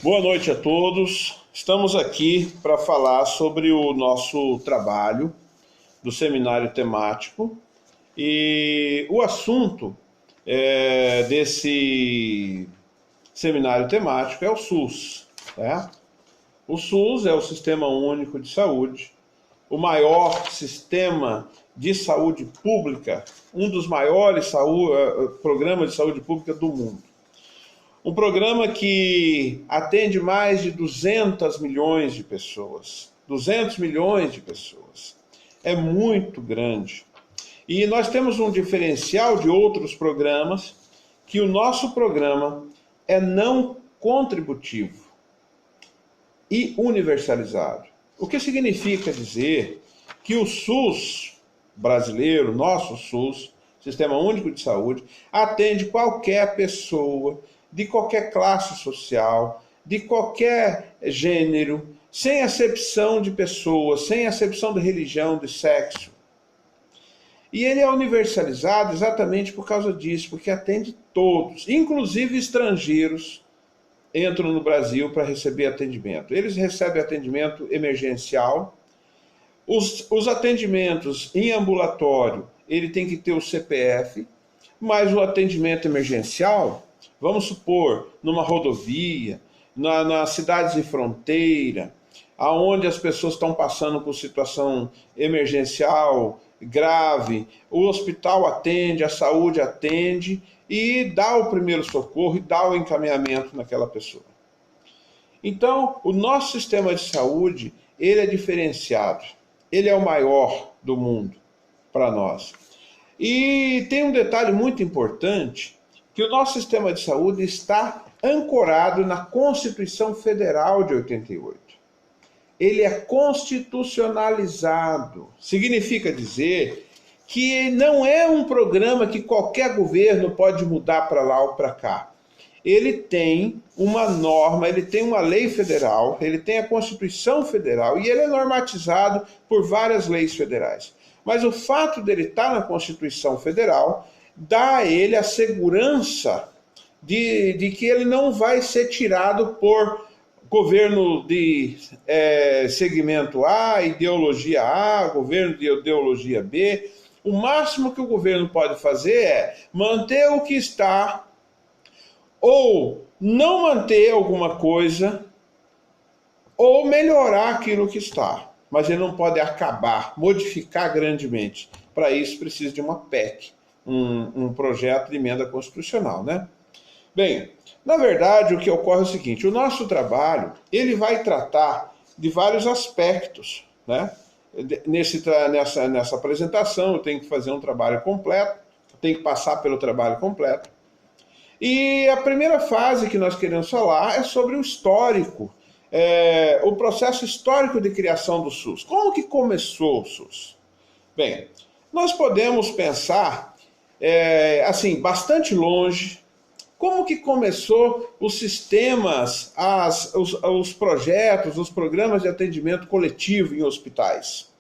Boa noite a todos. Estamos aqui para falar sobre o nosso trabalho do seminário temático e o assunto desse seminário temático é o SUS, né? O SUS é o Sistema Único de Saúde, o maior sistema de saúde pública, um dos maiores programas de saúde pública do mundo. Um programa que atende mais de 200 milhões de pessoas. 200 milhões de pessoas. É muito grande. E nós temos um diferencial de outros programas, que o nosso programa é não contributivo e universalizado. O que significa dizer que o SUS brasileiro, nosso SUS, Sistema Único de Saúde, atende qualquer pessoa, de qualquer classe social, de qualquer gênero, sem acepção de pessoas, sem acepção de religião, de sexo. E ele é universalizado exatamente por causa disso, porque atende todos, inclusive estrangeiros, entram no Brasil para receber atendimento. Eles recebem atendimento emergencial. Os atendimentos em ambulatório, ele tem que ter o CPF, mas o atendimento emergencial, vamos supor, numa rodovia, nas cidades de fronteira, aonde as pessoas estão passando por situação emergencial grave, o hospital atende, a saúde atende e dá o primeiro socorro e dá o encaminhamento naquela pessoa. Então, o nosso sistema de saúde, ele é diferenciado, ele é o maior do mundo para nós. E tem um detalhe muito importante, que o nosso sistema de saúde está ancorado na Constituição Federal de 88. Ele é constitucionalizado. Significa dizer que não é um programa que qualquer governo pode mudar para lá ou para cá. Ele tem uma norma, ele tem uma lei federal, ele tem a Constituição Federal e ele é normatizado por várias leis federais. Mas o fato dele estar na Constituição Federal dá a ele a segurança de que ele não vai ser tirado por governo de segmento A, ideologia A, governo de ideologia B. O máximo que o governo pode fazer é manter o que está ou não manter alguma coisa ou melhorar aquilo que está. Mas ele não pode acabar, modificar grandemente. Para isso precisa de uma PEC, um projeto de emenda constitucional, né? Bem, na verdade o que ocorre é o seguinte, o nosso trabalho, ele vai tratar de vários aspectos, né? Nessa apresentação eu tenho que fazer um trabalho completo, tenho que passar pelo trabalho completo. E a primeira fase que nós queremos falar é sobre o histórico, o processo histórico de criação do SUS. Como que começou o SUS? Bem, nós podemos pensar, assim, bastante longe, como que começou os sistemas, os projetos, os programas de atendimento coletivo em hospitais.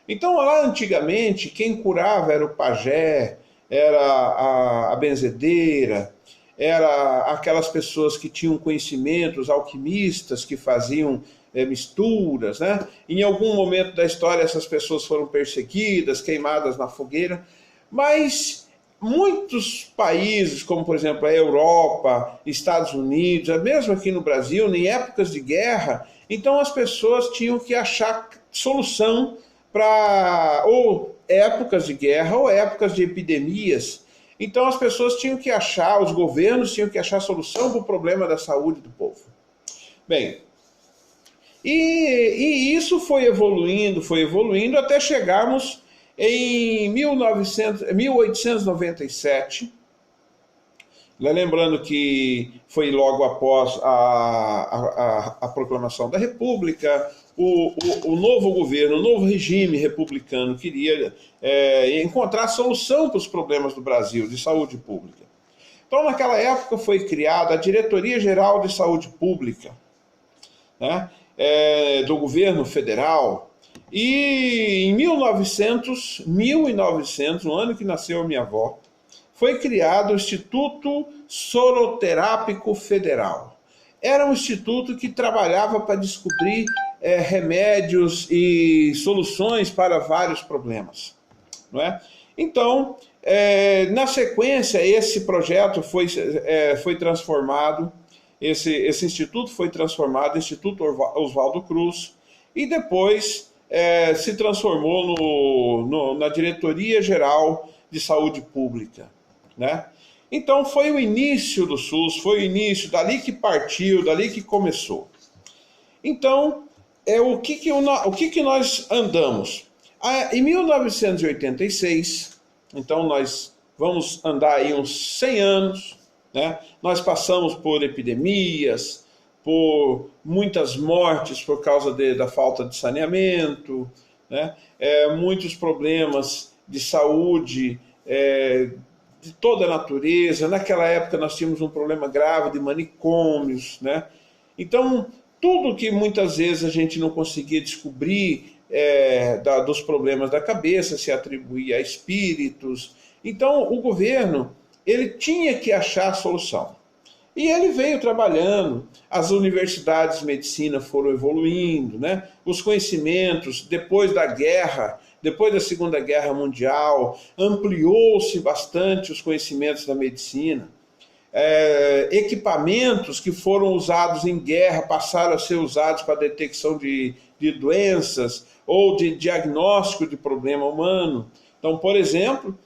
Então, lá antigamente, quem curava era o pajé, era a benzedeira, era aquelas pessoas que tinham conhecimentos, alquimistas que faziam misturas, né? Em algum momento da história essas pessoas foram perseguidas, queimadas na fogueira, mas muitos países, como por exemplo a Europa, Estados Unidos, mesmo aqui no Brasil, em épocas de guerra, então as pessoas tinham que achar solução para ou épocas de guerra ou épocas de epidemias. Então as pessoas tinham que achar, os governos tinham que achar solução para o problema da saúde do povo. Bem, e isso foi evoluindo até chegarmos em 1897, lembrando que foi logo após a proclamação da República, o novo governo, o novo regime republicano queria encontrar solução para os problemas do Brasil de saúde pública. Então, naquela época foi criada a Diretoria Geral de Saúde Pública, né, do governo federal. E em 1900, no ano que nasceu a minha avó, foi criado o Instituto Soroterápico Federal. era um instituto que trabalhava para descobrir remédios e soluções para vários problemas, não é? Então, na sequência, esse projeto foi transformado, esse instituto foi transformado, Instituto Oswaldo Cruz, e depois se transformou na Diretoria Geral de Saúde Pública, né? Então foi o início do SUS, foi o início, dali que partiu, dali que começou. Então, o que nós andamos? Em 1986, então nós vamos andar aí uns 100 anos, né? Nós passamos por epidemias, por muitas mortes por causa da falta de saneamento, né? Muitos problemas de saúde, de toda a natureza. Naquela época nós tínhamos um problema grave de manicômios, né? Então, tudo que muitas vezes a gente não conseguia descobrir dos problemas da cabeça se atribuía a espíritos. Então, o governo ele tinha que achar a solução. E ele veio trabalhando, as universidades de medicina foram evoluindo, né? Os conhecimentos, depois da guerra, depois da Segunda Guerra Mundial, ampliou-se bastante os conhecimentos da medicina. Equipamentos que foram usados em guerra passaram a ser usados para detecção de doenças ou de diagnóstico de problema humano. Então, por exemplo,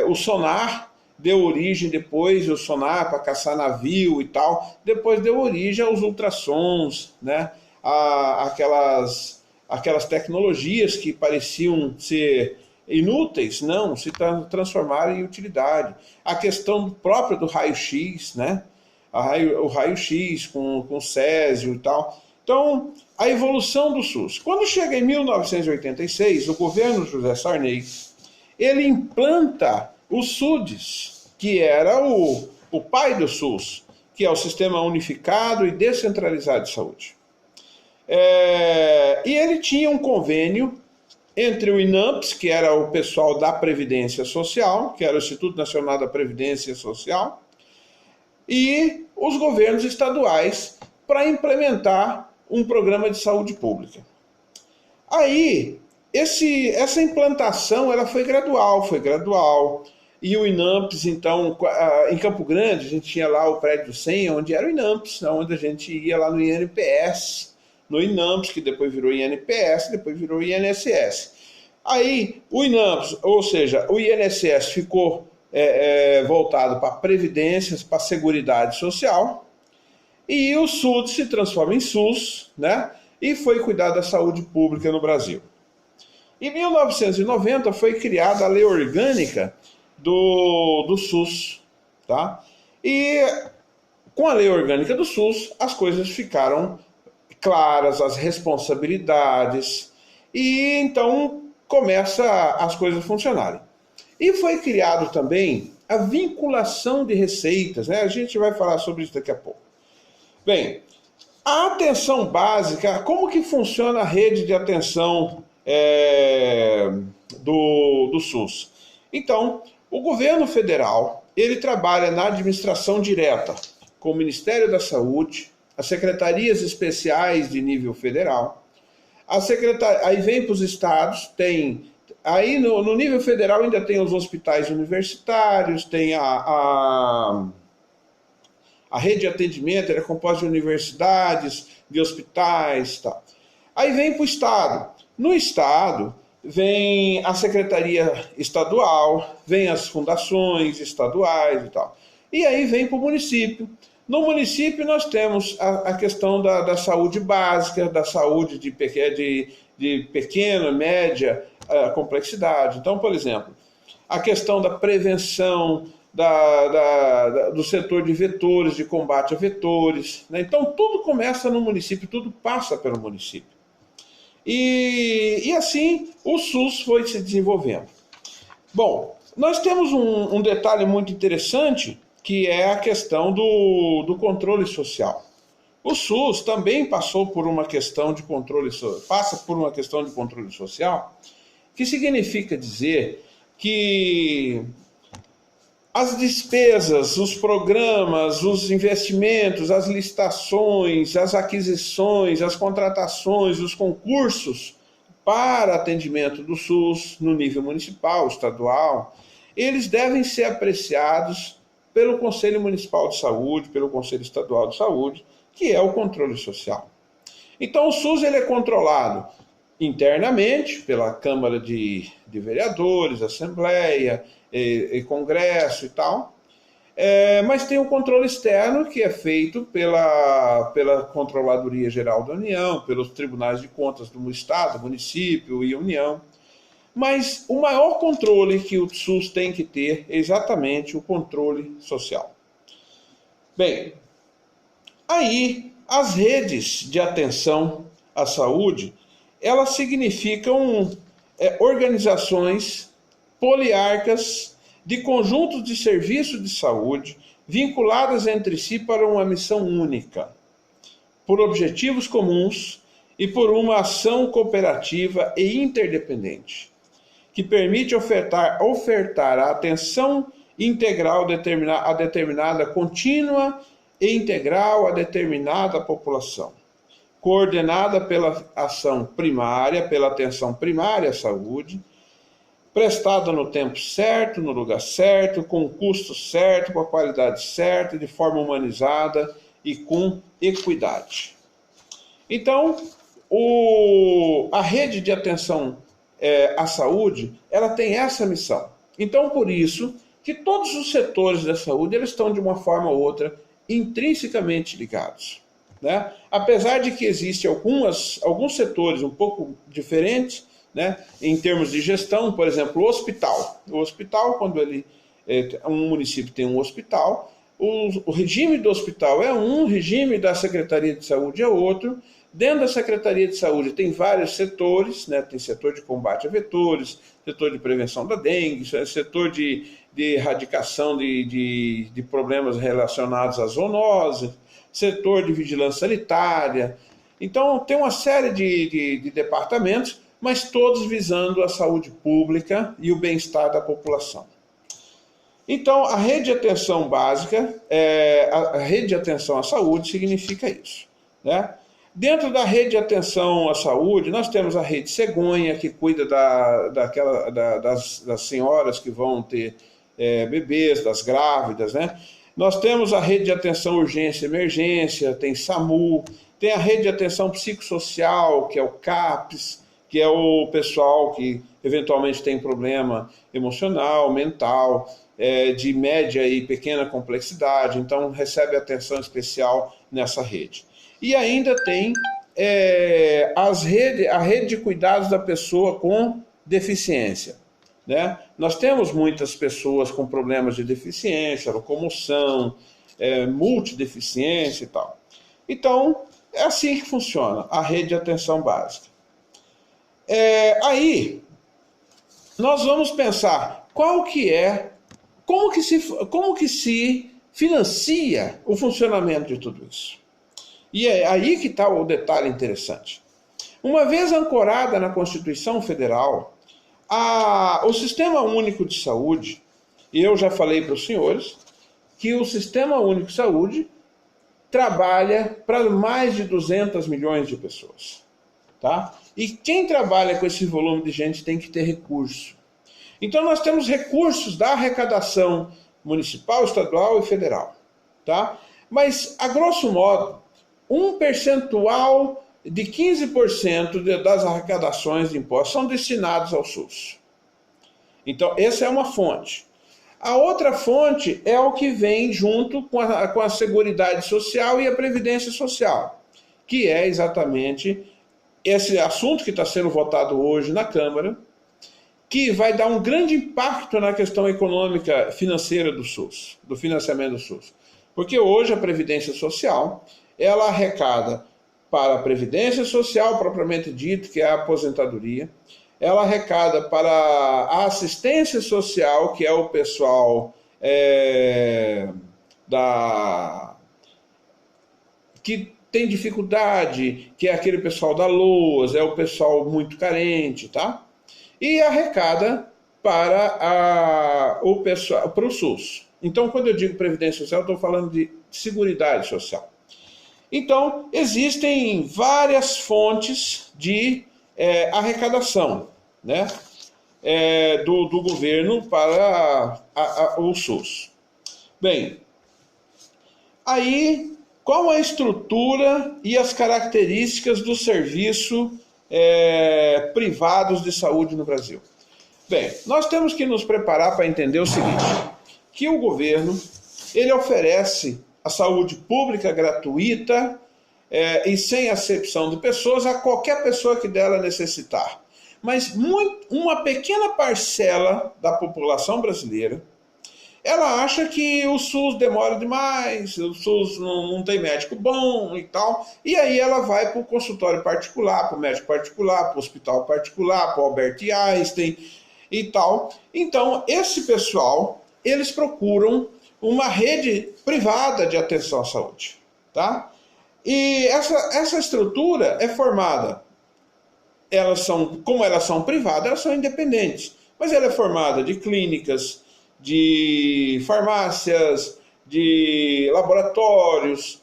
o sonar deu origem depois, o sonar para caçar navio e tal, depois deu origem aos ultrassons, né? Aquelas tecnologias que pareciam ser inúteis, não, se transformaram em utilidade. A questão própria do raio-x, né? O raio-x com césio e tal. Então, a evolução do SUS. Quando chega em 1986, o governo José Sarney, ele implanta o SUDES, que era o pai do SUS, que é o Sistema Unificado e Descentralizado de Saúde. E ele tinha um convênio entre o INAMPS, que era o pessoal da Previdência Social, que era o Instituto Nacional da Previdência Social, e os governos estaduais para implementar um programa de saúde pública. Aí, essa implantação ela foi gradual. E o INAMPS, então, em Campo Grande, a gente tinha lá o prédio 100, onde era o INAMPS, onde a gente ia lá no INPS, no INAMPS, que depois virou INPS, depois virou INSS. Aí, o INAMPS, ou seja, o INSS ficou voltado para previdências, para a Seguridade Social, e o SUS se transforma em SUS, né? E foi cuidar da saúde pública no Brasil. Em 1990 foi criada a Lei Orgânica do SUS, tá? E com a Lei Orgânica do SUS, as coisas ficaram claras, as responsabilidades, e então começa as coisas a funcionarem. E foi criado também a vinculação de receitas, né? A gente vai falar sobre isso daqui a pouco. Bem, a atenção básica, como que funciona a rede de atenção do SUS? Então, o governo federal, ele trabalha na administração direta com o Ministério da Saúde, as secretarias especiais de nível federal, aí vem para os estados, aí no nível federal ainda tem os hospitais universitários, tem a rede de atendimento, é composta de universidades, de hospitais e tal. Aí vem para o estado. No estado, vem a secretaria estadual, vem as fundações estaduais e tal. E aí vem para o município. No município nós temos a questão da saúde básica, da saúde de pequena, média complexidade. Então, por exemplo, a questão da prevenção, do setor de vetores, de combate a vetores, né? Então tudo começa no município, tudo passa pelo município. E assim o SUS foi se desenvolvendo. Bom, nós temos um detalhe muito interessante, que é a questão do controle social. O SUS também passou por uma questão de passa por uma questão de controle social, que significa dizer que as despesas, os programas, os investimentos, as licitações, as aquisições, as contratações, os concursos para atendimento do SUS no nível municipal, estadual, eles devem ser apreciados pelo Conselho Municipal de Saúde, pelo Conselho Estadual de Saúde, que é o controle social. Então o SUS ele é controlado internamente pela Câmara de Vereadores, Assembleia, e Congresso e tal, mas tem o controle externo que é feito pela Controladoria Geral da União, pelos Tribunais de Contas do Estado, município e União. Mas o maior controle que o SUS tem que ter é exatamente o controle social. Bem, aí as redes de atenção à saúde, elas significam organizações poliárquicas de conjuntos de serviços de saúde vinculadas entre si para uma missão única, por objetivos comuns e por uma ação cooperativa e interdependente, que permite ofertar a atenção integral a determinada, contínua e integral a determinada população, coordenada pela ação primária, pela atenção primária à saúde, prestada no tempo certo, no lugar certo, com o custo certo, com a qualidade certa, de forma humanizada e com equidade. Então, a rede de atenção à saúde, ela tem essa missão. Então, por isso que todos os setores da saúde, eles estão de uma forma ou outra intrinsecamente ligados, né? Apesar de que existem alguns setores um pouco diferentes, né, em termos de gestão, por exemplo, o hospital. O hospital, quando um município tem um hospital, o regime do hospital é um, o regime da Secretaria de Saúde é outro. Dentro da Secretaria de Saúde tem vários setores, né? Tem setor de combate a vetores, setor de prevenção da dengue, setor de erradicação de problemas relacionados à zoonose, setor de vigilância sanitária. Então, tem uma série de departamentos, mas todos visando a saúde pública e o bem-estar da população. Então, a rede de atenção básica, a rede de atenção à saúde significa isso, né? Dentro da rede de atenção à saúde, nós temos a rede cegonha, que cuida das senhoras que vão ter bebês, das grávidas, né? Nós temos a rede de atenção urgência e emergência, tem SAMU, tem a rede de atenção psicossocial, que é o CAPS, que é o pessoal que eventualmente tem problema emocional, mental, de média e pequena complexidade, então recebe atenção especial nessa rede. E ainda tem a rede de cuidados da pessoa com deficiência, né? Nós temos muitas pessoas com problemas de deficiência, locomoção, multideficiência e tal. Então, é assim que funciona a rede de atenção básica. Aí, nós vamos pensar como que se financia o funcionamento de tudo isso. E é aí que está o detalhe interessante. Uma vez ancorada na Constituição Federal, o Sistema Único de Saúde, e eu já falei para os senhores, que o Sistema Único de Saúde trabalha para mais de 200 milhões de pessoas. Tá? E quem trabalha com esse volume de gente tem que ter recurso. Então nós temos recursos da arrecadação municipal, estadual e federal. Tá? Mas, a grosso modo, um percentual de 15% das arrecadações de impostos são destinados ao SUS. Então, essa é uma fonte. A outra fonte é o que vem junto com a Seguridade Social e a Previdência Social, que é exatamente esse assunto que está sendo votado hoje na Câmara, que vai dar um grande impacto na questão econômica financeira do SUS, do financiamento do SUS. Porque hoje a Previdência Social, ela arrecada para a Previdência Social, propriamente dito, que é a aposentadoria, ela arrecada para a assistência social, que é o pessoal que tem dificuldade, que é aquele pessoal da LOAS, é o pessoal muito carente, tá? E arrecada para o pessoal, para o SUS. Então, quando eu digo Previdência Social, eu estou falando de Seguridade Social. Então, existem várias fontes de arrecadação, né, do governo para o SUS. Bem, aí, qual a estrutura e as características do serviço privados de saúde no Brasil? Bem, nós temos que nos preparar para entender o seguinte, que o governo, ele oferece a saúde pública gratuita e sem acepção de pessoas a qualquer pessoa que dela necessitar. Mas uma pequena parcela da população brasileira, ela acha que o SUS demora demais, o SUS não tem médico bom e tal, e aí ela vai para o consultório particular, para o médico particular, para o hospital particular, para o Albert Einstein e tal. Então, esse pessoal, eles procuram uma rede privada de atenção à saúde, tá? E essa estrutura é formada, como elas são privadas, elas são independentes, mas ela é formada de clínicas, de farmácias, de laboratórios,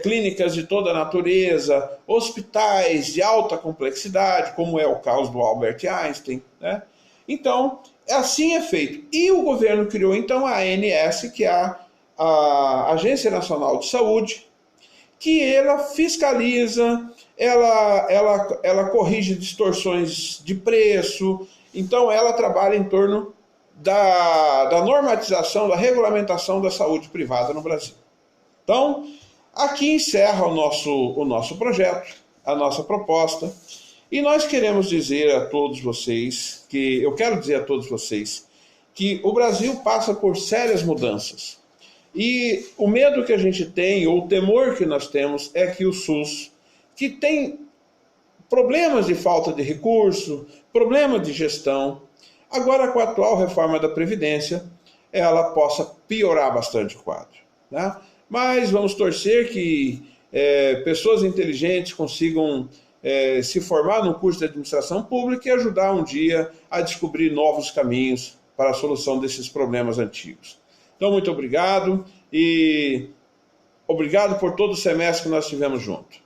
clínicas de toda a natureza, hospitais de alta complexidade, como é o caso do Albert Einstein, né? Então, assim é feito. E o governo criou, então, a ANS, que é a Agência Nacional de Saúde, que ela fiscaliza, ela corrige distorções de preço, então ela trabalha em torno da normatização, da regulamentação da saúde privada no Brasil. Então, aqui encerra o nosso projeto, a nossa proposta, e nós queremos dizer a todos vocês, eu quero dizer a todos vocês, que o Brasil passa por sérias mudanças. E o medo que a gente tem, ou o temor que nós temos, é que o SUS, que tem problemas de falta de recurso, problemas de gestão, agora com a atual reforma da Previdência, ela possa piorar bastante o quadro, né? Mas vamos torcer que pessoas inteligentes consigam se formar no curso de administração pública e ajudar um dia a descobrir novos caminhos para a solução desses problemas antigos. Então, muito obrigado e obrigado por todo o semestre que nós tivemos junto.